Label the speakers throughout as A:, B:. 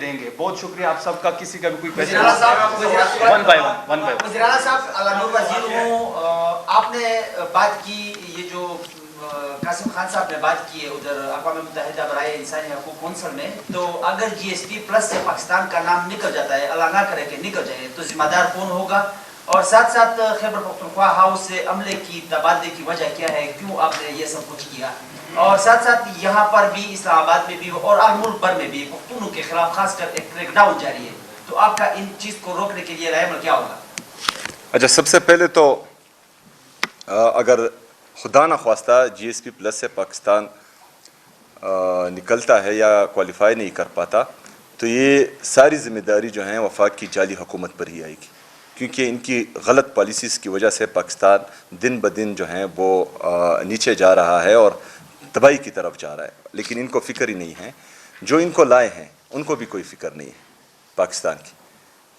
A: دیں گے. بہت شکریہ آپ سب کا. کسی کا بھی کوئی
B: وزیر اعلیٰ صاحب
A: ون
B: وزیر ہوں. آپ نے بات کی یہ جو قاسم خان صاحب نے بات کی ہے ادھر اقوام متحدہ برائے انسانی حقوق کونسل میں, تو اگر جی ایس پی پلس سے پاکستان کا نام نکل جاتا ہے, اللہ نہ کرے کہ نکل جائے, تو ذمہ دار کون ہوگا؟ اور ساتھ ساتھ خیبر پختونخوا ہاؤس سے عملے کی تبادلے کی وجہ کیا ہے, کیوں آپ نے یہ سب کچھ کیا؟ اور ساتھ ساتھ یہاں پر بھی اسلام آباد میں بھی اور ملک بھر میں بھی پختونوں کے خلاف خاص کر ایک کریک ڈاؤن جاری ہے, تو آپ کا ان چیز کو روکنے کے لیے رائے عمل کیا ہوگا؟
C: اچھا, سب سے پہلے تو اگر خدا نخواستہ جی ایس پی پلس سے پاکستان نکلتا ہے یا کوالیفائی نہیں کر پاتا, تو یہ ساری ذمہ داری جو ہیں وفاق کی جعلی حکومت پر ہی آئے گی, کیونکہ ان کی غلط پالیسیز کی وجہ سے پاکستان دن بدن جو ہیں وہ نیچے جا رہا ہے اور تباہی کی طرف جا رہا ہے. لیکن ان کو فکر ہی نہیں ہے, جو ان کو لائے ہیں ان کو بھی کوئی فکر نہیں ہے پاکستان کی,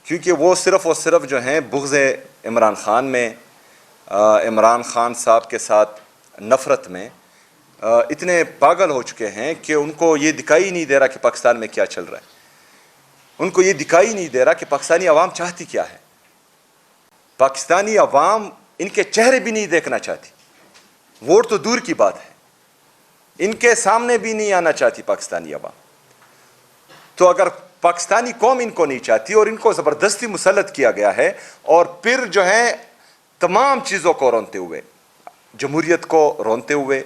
C: کیونکہ وہ صرف اور صرف جو ہیں بغض عمران خان میں, عمران خان صاحب کے ساتھ نفرت میں اتنے پاگل ہو چکے ہیں کہ ان کو یہ دکھائی نہیں دے رہا کہ پاکستان میں کیا چل رہا ہے. ان کو یہ دکھائی نہیں دے رہا کہ پاکستانی عوام چاہتی کیا ہے. پاکستانی عوام ان کے چہرے بھی نہیں دیکھنا چاہتی, ووٹ تو دور کی بات ہے, ان کے سامنے بھی نہیں آنا چاہتی پاکستانی عوام. تو اگر پاکستانی قوم ان کو نہیں چاہتی اور ان کو زبردستی مسلط کیا گیا ہے, اور پھر جو ہے تمام چیزوں کو رونتے ہوئے, جمہوریت کو رونتے ہوئے,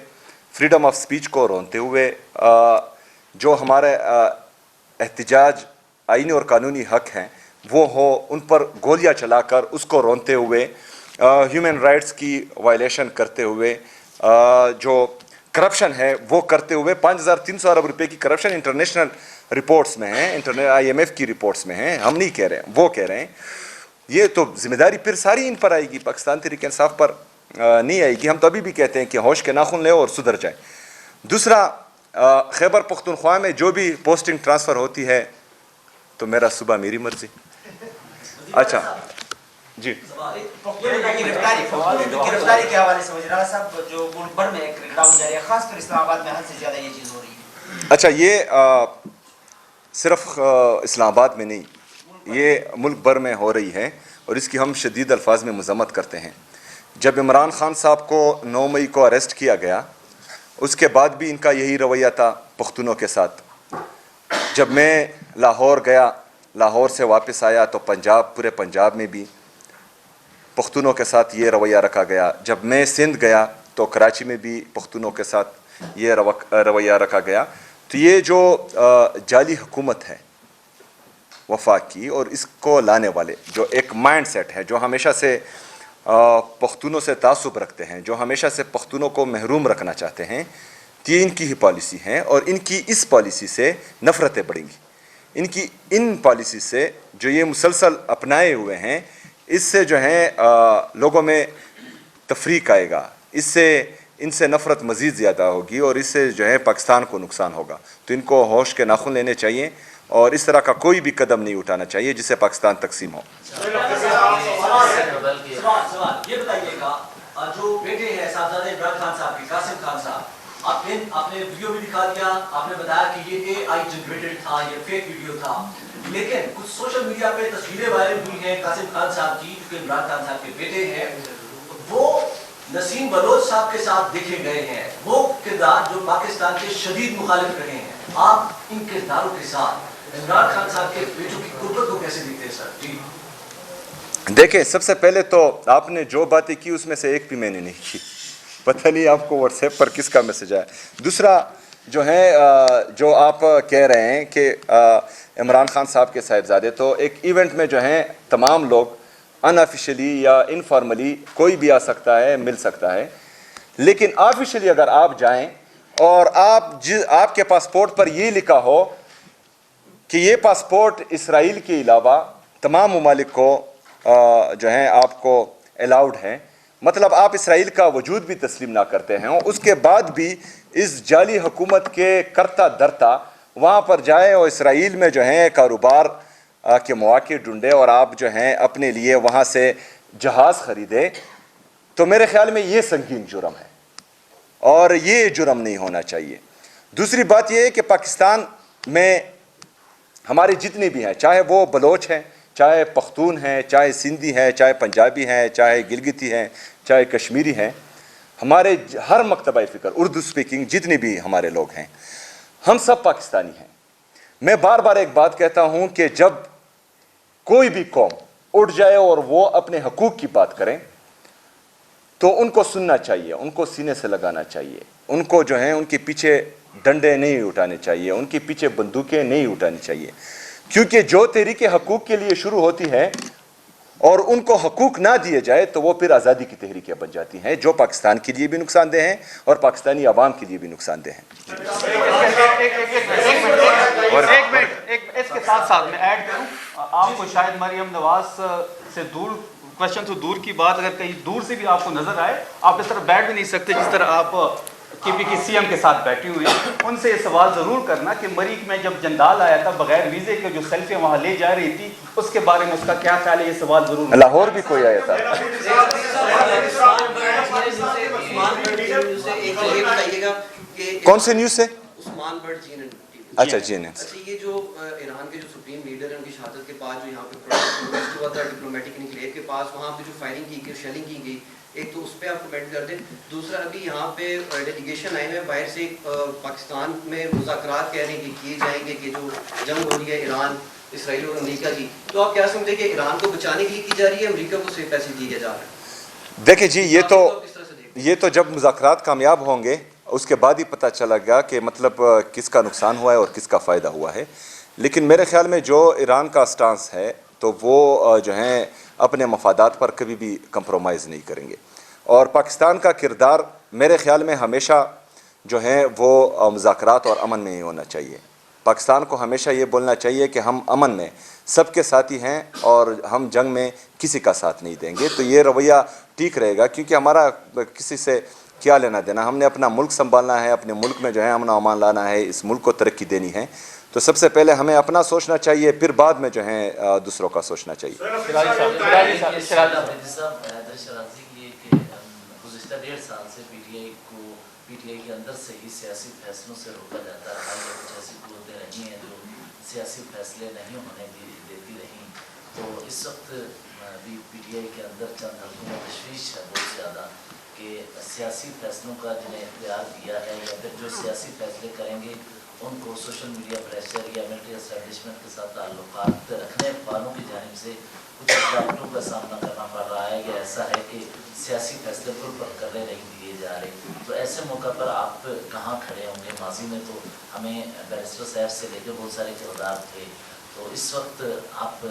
C: فریڈم آف سپیچ کو رونتے ہوئے, جو ہمارے احتجاج آئینی اور قانونی حق ہیں وہ ہو, ان پر گولیاں چلا کر اس کو رونتے ہوئے, ہیومن رائٹس کی وائلیشن کرتے ہوئے, جو کرپشن ہے وہ کرتے ہوئے, 5300 ارب روپے کی کرپشن انٹرنیشنل رپورٹس میں ہیں, آئی ایم ایف کی رپورٹس میں ہیں, ہم نہیں کہہ رہے ہیں, وہ کہہ رہے ہیں. یہ تو ذمہ داری پھر ساری ان پر آئے گی, پاکستان تحریک انصاف پر نہیں آئے گی. ہم تو ابھی بھی کہتے ہیں کہ ہوش کے ناخن لے اور سدھر جائیں. دوسرا, خیبر پختونخوا میں جو بھی پوسٹنگ ٹرانسفر ہوتی ہے تو میرا صبح میری مرضی. اچھا جی,
B: گرفتاری کے حوالے سے وزیر اعلیٰ صاحب, جو ملک بھر میں ایک کریک ڈاؤن جاری ہے, خاص کر اسلام آباد میں حد سے زیادہ یہ چیز ہو رہی ہے.
C: اچھا, یہ صرف اسلام آباد میں نہیں, یہ ملک بھر میں ہو رہی ہے اور اس کی ہم شدید الفاظ میں مذمت کرتے ہیں. جب عمران خان صاحب کو 9 مئی کو اریسٹ کیا گیا, اس کے بعد بھی ان کا یہی رویہ تھا پختونوں کے ساتھ. جب میں لاہور گیا, لاہور سے واپس آیا تو پورے پنجاب میں بھی پختونوں کے ساتھ یہ رویہ رکھا گیا. جب میں سندھ گیا تو کراچی میں بھی پختونوں کے ساتھ یہ رویہ رکھا گیا. تو یہ جو جعلی حکومت ہے وفاق کی, اور اس کو لانے والے جو ایک مائنڈ سیٹ ہے, جو ہمیشہ سے پختونوں سے تعصب رکھتے ہیں, جو ہمیشہ سے پختونوں کو محروم رکھنا چاہتے ہیں, یہ ان کی ہی پالیسی ہیں. اور ان کی اس پالیسی سے نفرتیں بڑھیں گی. ان پالیسی سے جو یہ مسلسل اپنائے ہوئے ہیں, اس سے جو ہیں لوگوں میں تفریق آئے گا, ان سے نفرت مزید زیادہ ہوگی, اور اس سے جو ہے پاکستان کو نقصان ہوگا. تو ان کو ہوش کے ناخن لینے چاہیے اور اس طرح کا کوئی بھی قدم نہیں اٹھانا چاہیے جس سے پاکستان تقسیم ہو.
D: یہ بتائیے گا, جو بیٹے ہیں صاحبزادے عمران خان صاحب کے, قاسم خان صاحب, آپ نے ویڈیو بھی دکھا دیا, آپ نے بتایا کہ یہ اے آئی جنریٹڈ تھا, یہ فیک ویڈیو تھا, لیکن کچھ سوشل میڈیا پہ تصویریں وائرل ہوئی ہیں قاسم خان صاحب کی, جو عمران خان صاحب کے بیٹے ہیں, وہ نسیم بلوچ صاحب کے ساتھ دیکھے گئے ہیں. وہ کردار جو پاکستان کے شدید مخالف رہے ہیں, آپ ان کرداروں کے ساتھ عمران خان صاحب کے بیٹوں کی قربت کو کیسے دیکھتے ہیں سر؟ جی
C: دیکھیں, سب سے پہلے تو آپ نے جو باتیں کی اس میں سے ایک بھی میں نے نہیں کی. پتہ نہیں آپ کو واٹس ایپ پر کس کا میسج آیا. دوسرا جو ہے, جو آپ کہہ رہے ہیں کہ عمران خان صاحب کے صاحبزادے, تو ایک ایونٹ میں جو ہیں تمام لوگ ان آفیشلی یا انفارملی کوئی بھی آ سکتا ہے, مل سکتا ہے. لیکن آفیشلی اگر آپ جائیں اور آپ کے پاسپورٹ پر یہ لکھا ہو کہ یہ پاسپورٹ اسرائیل کے علاوہ تمام ممالک کو جو ہیں آپ کو الاؤڈ ہیں, مطلب آپ اسرائیل کا وجود بھی تسلیم نہ کرتے ہیں, اس کے بعد بھی اس جعلی حکومت کے کرتا درتا وہاں پر جائے اور اسرائیل میں جو ہیں کاروبار کے مواقع ڈھونڈے اور آپ جو ہیں اپنے لیے وہاں سے جہاز خریدے, تو میرے خیال میں یہ سنگین جرم ہے اور یہ جرم نہیں ہونا چاہیے. دوسری بات یہ ہے کہ پاکستان میں ہمارے جتنے بھی ہیں، چاہے وہ بلوچ ہیں، چاہے پختون ہیں، چاہے سندھی ہیں، چاہے پنجابی ہیں، چاہے گلگتی ہیں، چاہے کشمیری ہیں، ہمارے ہر مکتبہ فکر اردو سپیکنگ جتنے بھی ہمارے لوگ ہیں، ہم سب پاکستانی ہیں۔ میں بار بار ایک بات کہتا ہوں کہ جب کوئی بھی قوم اٹھ جائے اور وہ اپنے حقوق کی بات کریں تو ان کو سننا چاہیے، ان کو سینے سے لگانا چاہیے، ان کو جو ہیں ان کے پیچھے ڈنڈے نہیں اٹھانے چاہیے، ان کے پیچھے بندوقیں نہیں اٹھانی چاہیے، کیونکہ جو تحریک حقوق کے لیے شروع ہوتی ہے اور ان کو حقوق نہ دیے جائے تو وہ پھر آزادی کی تحریکیں بن جاتی ہیں، جو پاکستان کے لیے بھی نقصان دہ ہیں اور پاکستانی عوام کے لیے بھی نقصان دہ ہیں۔
A: اس کے ساتھ ساتھ میں ایڈ کروں، آپ کو شاید مریم نواز سے دور کوشچن تو دور کی بات، اگر کہیں دور سے بھی آپ کو نظر آئے، آپ اس طرح بیٹھ بھی نہیں سکتے جس طرح آپ کے پی کے سی ایم کے ساتھ بیٹھے ہوئے ہیں، ان سے یہ سوال ضرور کرنا کہ مریخ میں جب جندال آیا تھا بغیر ویزے کے جو سیلفیاں وہاں لے جا رہی تھی، اس کے بارے میں اس کا کیا خیال ہے، یہ سوال ضرور۔
C: لاہور بھی کوئی آیا تھا۔ کون سے نیوز سے؟ اچھا جی نے
E: یہ جو ایران کے جو سپریم لیڈر ہیں ان کی شہادت کے بعد جو یہاں پہ پروٹیسٹ ہوا تھا ڈپلومیٹک انکلیو کے پاس، وہاں پہ جو فائرنگ کی گئی، شیلنگ کی گئی، ایک تو اس پہ آپ کمنٹ کر دیں۔ دوسرا ابھی یہاں پہ ڈیلیگیشن آئے ہوئے باہر سے، پاکستان میں مذاکرات کہہ رہے ہیں کہ کیے جائیں گے، کہ جو جنگ ہو رہی ہے ایران اسرائیل اور امریکہ کی، تو آپ کیا سمجھتے ہیں کہ ایران کو بچانے کے لیے کی جا رہی ہے، امریکہ کو صرف پیسے دیے جا رہے ہیں؟
C: دیکھیں جی، یہ تو جب مذاکرات کامیاب ہوں گے اس کے بعد ہی پتہ چلا گا کہ مطلب کس کا نقصان ہوا ہے اور کس کا فائدہ ہوا ہے، لیکن میرے خیال میں جو ایران کا سٹانس ہے تو وہ جو ہیں اپنے مفادات پر کبھی بھی کمپرومائز نہیں کریں گے، اور پاکستان کا کردار میرے خیال میں ہمیشہ جو ہے وہ مذاکرات اور امن میں ہی ہونا چاہیے۔ پاکستان کو ہمیشہ یہ بولنا چاہیے کہ ہم امن میں سب کے ساتھی ہیں اور ہم جنگ میں کسی کا ساتھ نہیں دیں گے، تو یہ رویہ ٹھیک رہے گا، کیونکہ ہمارا کسی سے کیا لینا دینا، ہم نے اپنا ملک سنبھالنا ہے، اپنے ملک میں جو ہے امن و امان لانا ہے، اس ملک کو ترقی دینی ہے، تو سب سے پہلے ہمیں اپنا سوچنا چاہیے، پھر بعد میں جو ہے دوسروں کا سوچنا چاہیے۔
F: گزشتہ 1.5 سال سے پی ٹی آئی کو پی ٹی آئی کے اندر سے ہی سیاسی فیصلوں سے روکا جاتا رہا ہے، کچھ ایسی قوتیں رہی ہیں جو سیاسی فیصلے نہیں ہونے دیتی رہیں، تو اس وقت بھی پی ٹی آئی کے اندر چند حلقوں میں تشویش ہے بہت زیادہ کہ سیاسی فیصلوں کا جنہیں اختیار دیا ہے یا پھر جو سیاسی فیصلے کریں گے ان کو سوشل میڈیا پریشر یا ملٹری اسٹیبلشمنٹ کے ساتھ تعلقات رکھنے والوں کی جانب سے کچھ رکاوٹوں کا سامنا کرنا پڑ رہا ہے، یا ایسا ہے کہ سیاسی فیصلے پر کرنے نہیں دیے جا رہے، تو ایسے موقع پر آپ کہاں کھڑے ہوں گے؟ ماضی میں تو ہمیں بیرسٹر صاحب سے لے کے بہت سارے کردار تھے، تو اس وقت آپ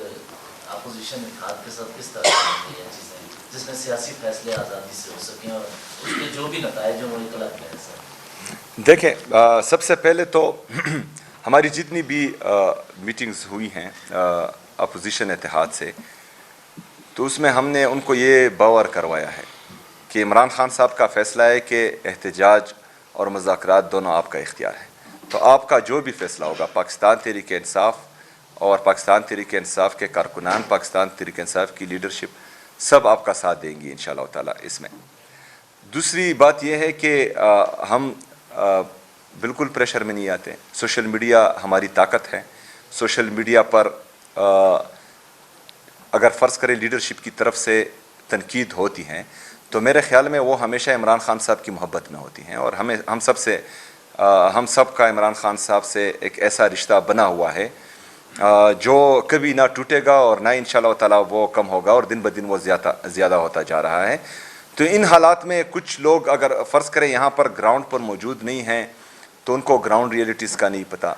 F: اپوزیشن اتحاد کے ساتھ کس طرح کی چیزیں جس میں سیاسی فیصلے آزادی سے ہو سکیں اور اس کے جو بھی نتائج ہیں وہ ایک الگ ہے؟ سر
C: دیکھیں، سب سے پہلے تو ہماری جتنی بھی میٹنگز ہوئی ہیں اپوزیشن اتحاد سے، تو اس میں ہم نے ان کو یہ باور کروایا ہے کہ عمران خان صاحب کا فیصلہ ہے کہ احتجاج اور مذاکرات دونوں آپ کا اختیار ہے، تو آپ کا جو بھی فیصلہ ہوگا، پاکستان تحریک انصاف اور پاکستان تحریک انصاف کے کارکنان، پاکستان تحریک انصاف کی لیڈرشپ سب آپ کا ساتھ دیں گی انشاءاللہ تعالیٰ اس میں۔ دوسری بات یہ ہے کہ ہم بالکل پریشر میں نہیں آتے، سوشل میڈیا ہماری طاقت ہے، سوشل میڈیا پر اگر فرض کریں لیڈرشپ کی طرف سے تنقید ہوتی ہیں تو میرے خیال میں وہ ہمیشہ عمران خان صاحب کی محبت میں ہوتی ہیں، اور ہم سب کا عمران خان صاحب سے ایک ایسا رشتہ بنا ہوا ہے جو کبھی نہ ٹوٹے گا اور نہ انشاءاللہ تعالیٰ وہ کم ہوگا، اور دن بدن وہ زیادہ ہوتا جا رہا ہے۔ تو ان حالات میں کچھ لوگ اگر فرض کریں یہاں پر گراؤنڈ پر موجود نہیں ہیں تو ان کو گراؤنڈ ریئلٹیز کا نہیں پتہ،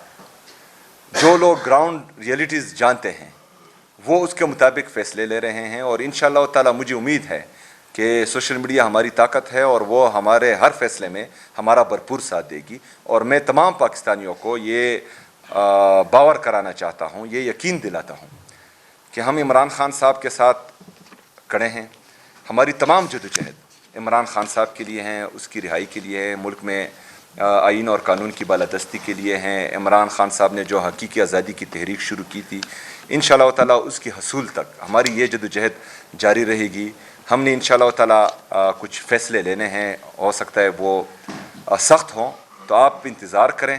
C: جو لوگ گراؤنڈ ریئلٹیز جانتے ہیں وہ اس کے مطابق فیصلے لے رہے ہیں، اور انشاءاللہ تعالیٰ مجھے امید ہے کہ سوشل میڈیا ہماری طاقت ہے اور وہ ہمارے ہر فیصلے میں ہمارا بھرپور ساتھ دے گی، اور میں تمام پاکستانیوں کو یہ باور کرانا چاہتا ہوں، یہ یقین دلاتا ہوں کہ ہم عمران خان صاحب کے ساتھ کھڑے ہیں، ہماری تمام جدوجہد عمران خان صاحب کے لیے ہیں، اس کی رہائی کے لیے ہے، ملک میں آئین اور قانون کی بالادستی کے لیے ہیں۔ عمران خان صاحب نے جو حقیقی آزادی کی تحریک شروع کی تھی، انشاءاللہ تعالیٰ اس کی حصول تک ہماری یہ جدوجہد جاری رہے گی۔ ہم نے انشاءاللہ تعالیٰ کچھ فیصلے لینے ہیں، ہو سکتا ہے وہ سخت ہوں، تو آپ انتظار کریں،